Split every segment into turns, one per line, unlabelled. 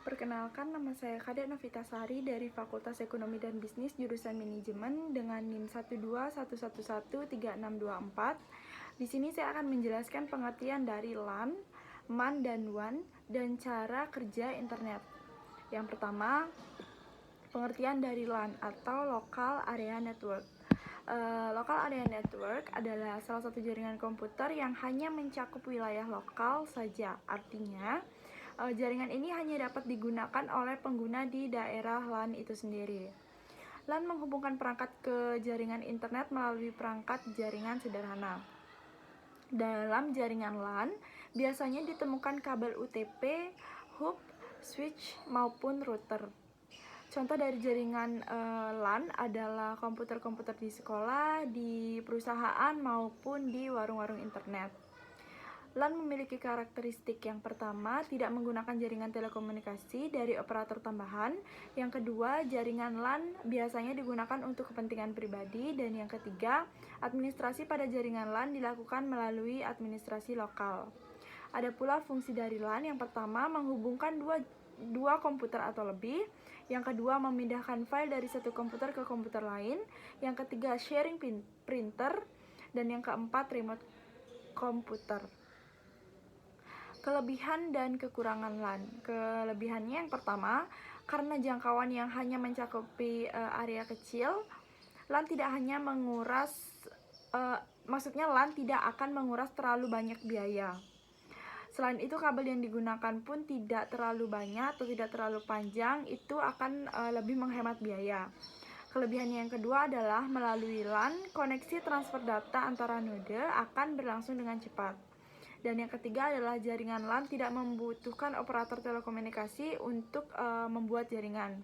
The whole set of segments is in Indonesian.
Perkenalkan, nama saya Kadek Novitasari dari Fakultas Ekonomi dan Bisnis jurusan Manajemen dengan NIM 121113624. Di sini saya akan menjelaskan pengertian dari LAN, MAN, dan WAN dan cara kerja internet. Yang pertama, pengertian dari LAN atau Local Area Network. Local Area Network adalah salah satu jaringan komputer yang hanya mencakup wilayah lokal saja. Artinya, jaringan ini hanya dapat digunakan oleh pengguna di daerah LAN itu sendiri. LAN menghubungkan perangkat ke jaringan internet melalui perangkat jaringan sederhana. Dalam jaringan LAN, biasanya ditemukan kabel UTP, hub, switch, maupun router. Contoh dari jaringan LAN adalah komputer-komputer di sekolah, di perusahaan, maupun di warung-warung internet. LAN memiliki karakteristik yang pertama, tidak menggunakan jaringan telekomunikasi dari operator tambahan. Yang kedua, jaringan LAN biasanya digunakan untuk kepentingan pribadi. Dan yang ketiga, administrasi pada jaringan LAN dilakukan melalui administrasi lokal. Ada pula fungsi dari LAN. Yang pertama, menghubungkan dua komputer atau lebih. Yang kedua, memindahkan file dari satu komputer ke komputer lain. Yang ketiga, sharing printer. Dan yang keempat, remote komputer. Kelebihan dan kekurangan LAN. Kelebihannya yang pertama, karena jangkauan yang hanya mencakupi area kecil, LAN tidak hanya menguras LAN tidak akan menguras terlalu banyak biaya. Selain itu, kabel yang digunakan pun tidak terlalu banyak atau tidak terlalu panjang, itu akan lebih menghemat biaya. Kelebihannya yang kedua adalah melalui LAN, koneksi transfer data antara node akan berlangsung dengan cepat. Dan yang ketiga adalah jaringan LAN tidak membutuhkan operator telekomunikasi untuk membuat jaringan.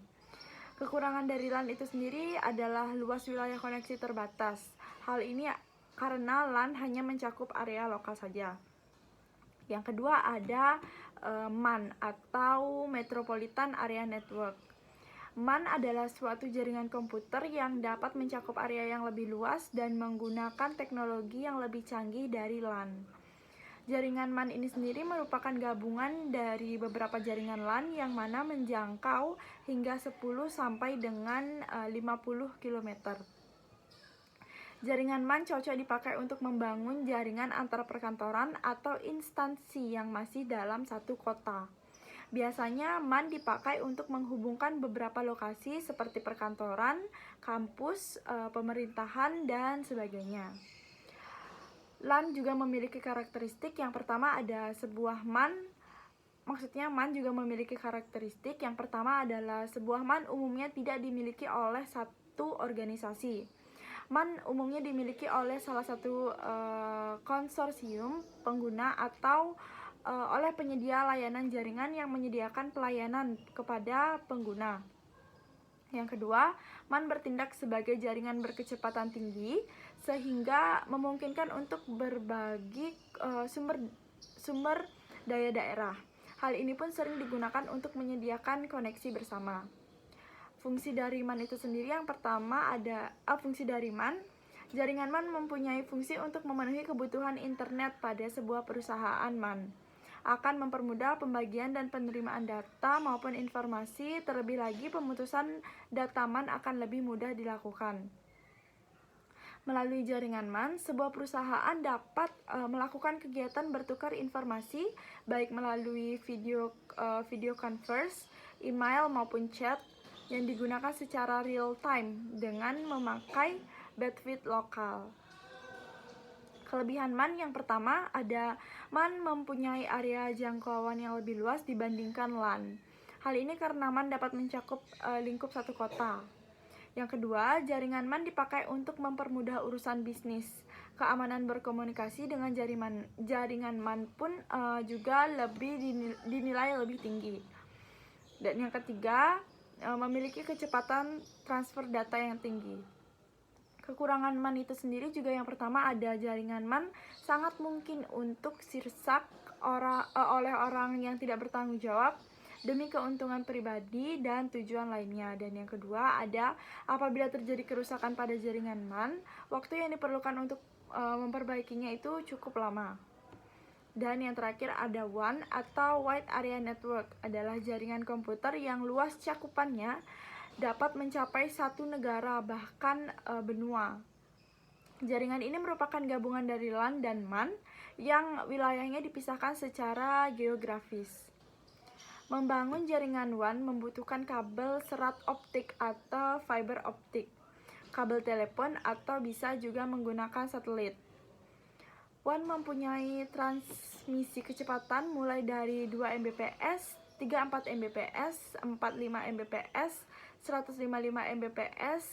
Kekurangan dari LAN itu sendiri adalah luas wilayah koneksi terbatas. Hal ini karena LAN hanya mencakup area lokal saja. Yang kedua ada MAN atau Metropolitan Area Network. MAN adalah suatu jaringan komputer yang dapat mencakup area yang lebih luas dan menggunakan teknologi yang lebih canggih dari LAN. Jaringan MAN ini sendiri merupakan gabungan dari beberapa jaringan LAN yang mana menjangkau hingga 10 sampai dengan 50 km. Jaringan MAN cocok dipakai untuk membangun jaringan antara perkantoran atau instansi yang masih dalam satu kota. Biasanya MAN dipakai untuk menghubungkan beberapa lokasi seperti perkantoran, kampus, pemerintahan, dan sebagainya. LAN juga memiliki karakteristik. Yang pertama ada sebuah MAN. Maksudnya MAN juga memiliki karakteristik. Yang pertama adalah sebuah MAN umumnya tidak dimiliki oleh satu organisasi. MAN umumnya dimiliki oleh salah satu konsorsium pengguna atau oleh penyedia layanan jaringan yang menyediakan pelayanan kepada pengguna. Yang kedua, MAN bertindak sebagai jaringan berkecepatan tinggi sehingga memungkinkan untuk berbagi sumber daya daerah. Hal ini pun sering digunakan untuk menyediakan koneksi bersama. Fungsi dari MAN itu sendiri yang pertama ada fungsi dari MAN. Jaringan MAN mempunyai fungsi untuk memenuhi kebutuhan internet pada sebuah perusahaan MAN. Akan mempermudah pembagian dan penerimaan data maupun informasi, terlebih lagi pemutusan data MAN akan lebih mudah dilakukan. Melalui jaringan MAN, sebuah perusahaan dapat melakukan kegiatan bertukar informasi baik melalui video conference, email maupun chat yang digunakan secara real time dengan memakai bandwidth lokal. Kelebihan MAN yang pertama ada MAN mempunyai area jangkauan yang lebih luas dibandingkan LAN. Hal ini karena MAN dapat mencakup lingkup satu kota. Yang kedua, jaringan MAN dipakai untuk mempermudah urusan bisnis. Keamanan berkomunikasi dengan jaringan MAN pun juga dinilai lebih tinggi. Dan yang ketiga, memiliki kecepatan transfer data yang tinggi. Kekurangan MAN itu sendiri juga yang pertama ada jaringan MAN sangat mungkin untuk dirusak oleh orang yang tidak bertanggung jawab demi keuntungan pribadi dan tujuan lainnya. Dan yang kedua ada apabila terjadi kerusakan pada jaringan MAN, waktu yang diperlukan untuk memperbaikinya itu cukup lama. Dan yang terakhir ada WAN atau Wide Area Network, adalah jaringan komputer yang luas cakupannya dapat mencapai satu negara bahkan benua. Jaringan ini merupakan gabungan dari LAN dan MAN yang wilayahnya dipisahkan secara geografis. Membangun jaringan WAN membutuhkan kabel serat optik atau fiber optik, kabel telepon, atau bisa juga menggunakan satelit. WAN mempunyai transmisi kecepatan mulai dari 2 Mbps, 34 Mbps, 45 Mbps, 155 Mbps,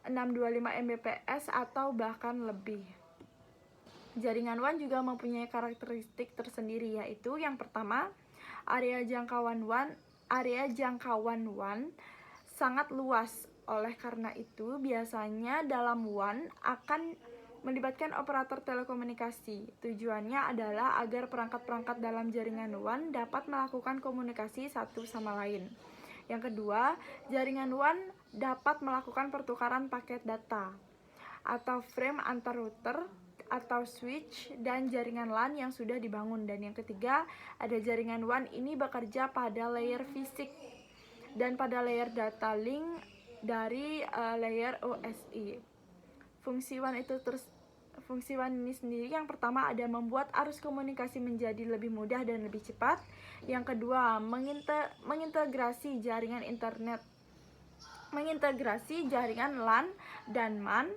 625 Mbps, atau bahkan lebih. Jaringan WAN juga mempunyai karakteristik tersendiri, yaitu yang pertama, area jangkauan WAN sangat luas. Oleh karena itu, biasanya dalam WAN akan melibatkan operator telekomunikasi. Tujuannya adalah agar perangkat-perangkat dalam jaringan WAN dapat melakukan komunikasi satu sama lain. Yang kedua, jaringan WAN dapat melakukan pertukaran paket data atau frame antar router atau switch dan jaringan LAN yang sudah dibangun. Dan yang ketiga, ada jaringan WAN ini bekerja pada layer fisik dan pada layer data link dari layer OSI. Fungsi WAN ini sendiri, yang pertama ada membuat arus komunikasi menjadi lebih mudah dan lebih cepat. Yang kedua, mengintegrasi jaringan LAN dan MAN.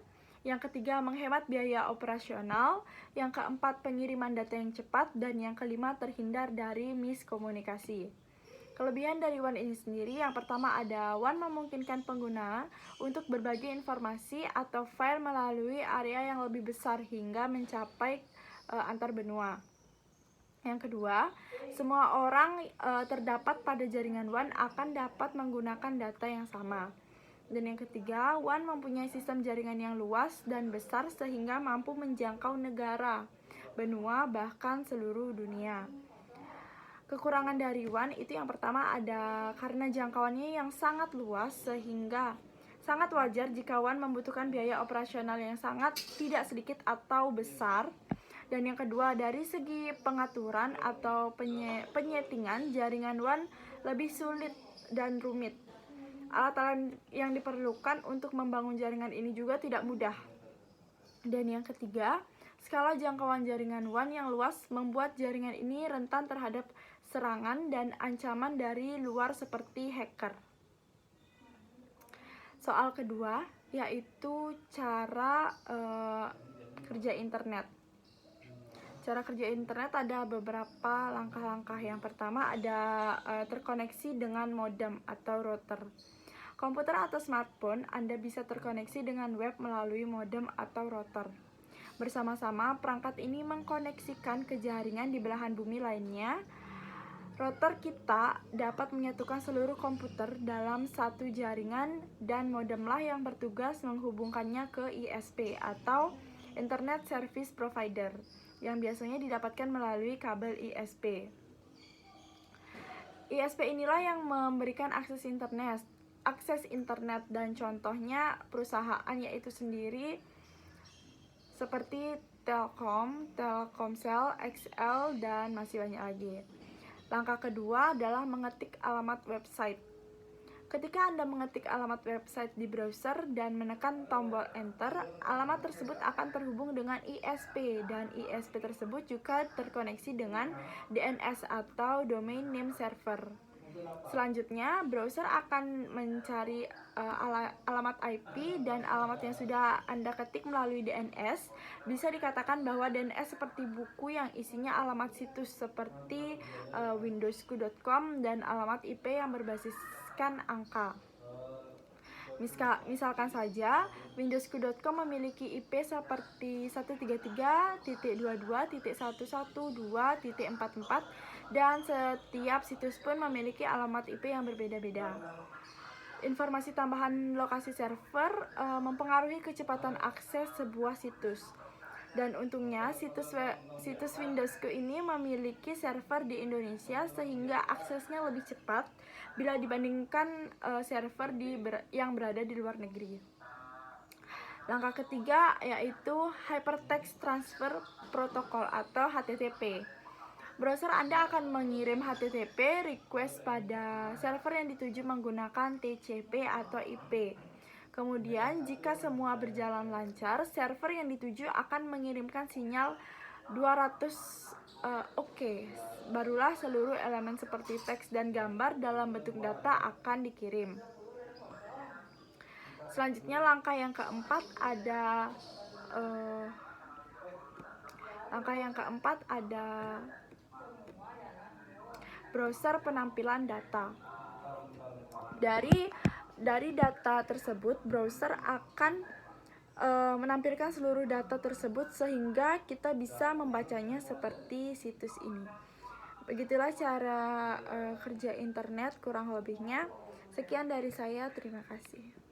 Yang ketiga, menghemat biaya operasional. Yang keempat, pengiriman data yang cepat. Dan yang kelima, terhindar dari miskomunikasi. Kelebihan dari WAN ini sendiri, yang pertama ada WAN memungkinkan pengguna untuk berbagi informasi atau file melalui area yang lebih besar hingga mencapai antar benua. Yang kedua, semua orang terdapat pada jaringan WAN akan dapat menggunakan data yang sama. Dan yang ketiga, WAN mempunyai sistem jaringan yang luas dan besar sehingga mampu menjangkau negara, benua, bahkan seluruh dunia. Kekurangan dari WAN itu yang pertama ada karena jangkauannya yang sangat luas sehingga sangat wajar jika WAN membutuhkan biaya operasional yang sangat tidak sedikit atau besar. Dan yang kedua, dari segi pengaturan atau penyetingan jaringan WAN lebih sulit dan rumit. Alat-alat yang diperlukan untuk membangun jaringan ini juga tidak mudah. Dan yang ketiga, skala jangkauan jaringan WAN yang luas membuat jaringan ini rentan terhadap serangan dan ancaman dari luar seperti hacker. Soal kedua yaitu cara kerja internet. Cara kerja internet ada beberapa langkah-langkah. Yang pertama ada terkoneksi dengan modem atau router. Komputer atau smartphone Anda bisa terkoneksi dengan web melalui modem atau router. Bersama-sama, perangkat ini mengkoneksikan ke jaringan di belahan bumi lainnya. Router kita dapat menyatukan seluruh komputer dalam satu jaringan dan modemlah yang bertugas menghubungkannya ke ISP atau Internet Service Provider yang biasanya didapatkan melalui kabel ISP. ISP inilah yang memberikan akses internet dan contohnya perusahaan yaitu sendiri seperti Telkom, Telkomsel, XL, dan masih banyak lagi. Langkah kedua adalah mengetik alamat website. Ketika Anda mengetik alamat website di browser dan menekan tombol enter, alamat tersebut akan terhubung dengan ISP dan ISP tersebut juga terkoneksi dengan DNS atau Domain Name Server. Selanjutnya, browser akan mencari alamat IP dan alamat yang sudah Anda ketik melalui DNS. Bisa dikatakan bahwa DNS seperti buku yang isinya alamat situs seperti windowsku.com dan alamat IP yang berbasiskan angka. Misalkan saja, windowsku.com memiliki IP seperti 133.22.112.44 dan setiap situs pun memiliki alamat IP yang berbeda-beda. Informasi tambahan lokasi server mempengaruhi kecepatan akses sebuah situs. Dan untungnya situs Windowsku ini memiliki server di Indonesia sehingga aksesnya lebih cepat bila dibandingkan server yang berada di luar negeri. Langkah ketiga yaitu Hypertext Transfer Protocol atau HTTP. Browser Anda akan mengirim HTTP request pada server yang dituju menggunakan TCP atau IP. Kemudian, jika semua berjalan lancar, server yang dituju akan mengirimkan sinyal 200 oke. Barulah seluruh elemen seperti teks dan gambar dalam bentuk data akan dikirim. Selanjutnya, langkah yang keempat ada browser penampilan data. Dari data tersebut, browser akan menampilkan seluruh data tersebut sehingga kita bisa membacanya seperti situs ini. Begitulah cara kerja internet kurang lebihnya. Sekian dari saya, terima kasih.